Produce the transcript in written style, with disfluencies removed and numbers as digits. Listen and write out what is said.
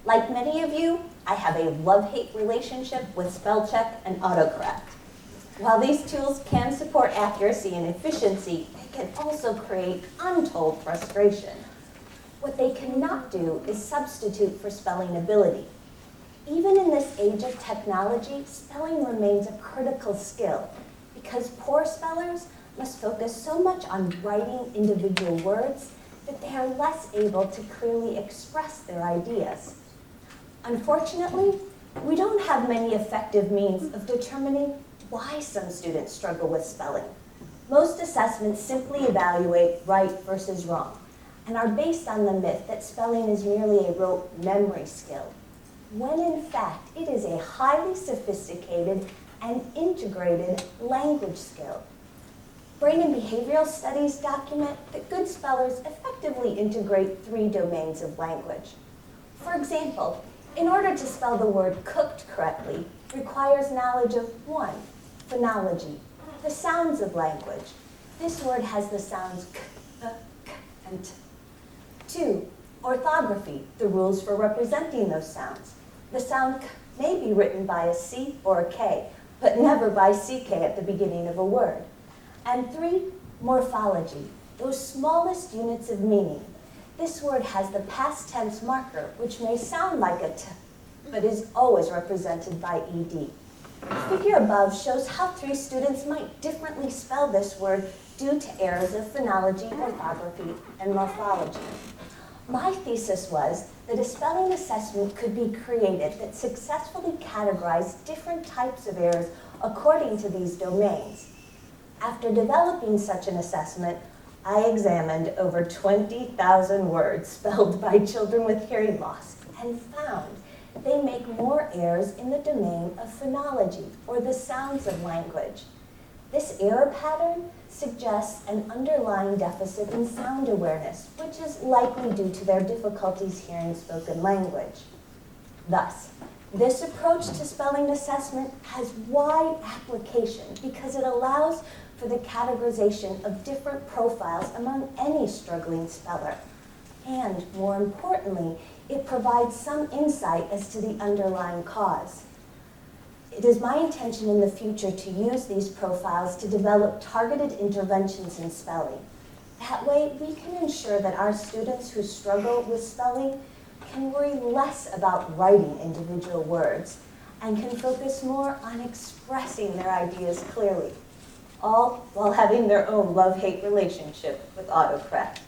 Like many of you, I have a love-hate relationship with spell check and autocorrect. While these tools can support accuracy and efficiency, they can also create untold frustration. What they cannot do is substitute for spelling ability. Even in this age of technology, spelling remains a critical skill because poor spellers must focus so much on writing individual words that they are less able to clearly express their ideas. Unfortunately, we don't have many effective means of determining why some students struggle with spelling. Most assessments simply evaluate right versus wrong and are based on the myth that spelling is merely a rote memory skill, when in fact it is a highly sophisticated and integrated language skill. Brain and behavioral studies document that good spellers effectively integrate 3 domains of language. For example, in order to spell the word cooked correctly requires knowledge of 1, phonology, the sounds of language. This word has the sounds k, k, and t. 2, orthography, the rules for representing those sounds. The sound k may be written by a C or a K, but never by CK at the beginning of a word. And 3, morphology, those smallest units of meaning. This word has the past tense marker, which may sound like a t, but is always represented by ed. The figure above shows how 3 students might differently spell this word due to errors of phonology, orthography, and morphology. My thesis was that a spelling assessment could be created that successfully categorized different types of errors according to these domains. After developing such an assessment, I examined over 20,000 words spelled by children with hearing loss and found they make more errors in the domain of phonology, or the sounds of language. This error pattern suggests an underlying deficit in sound awareness, which is likely due to their difficulties hearing spoken language. Thus, this approach to spelling assessment has wide application because it allows for the categorization of different profiles among any struggling speller. And more importantly, it provides some insight as to the underlying cause. It is my intention in the future to use these profiles to develop targeted interventions in spelling. That way, we can ensure that our students who struggle with spelling can worry less about writing individual words and can focus more on expressing their ideas clearly, all while having their own love-hate relationship with autocorrect.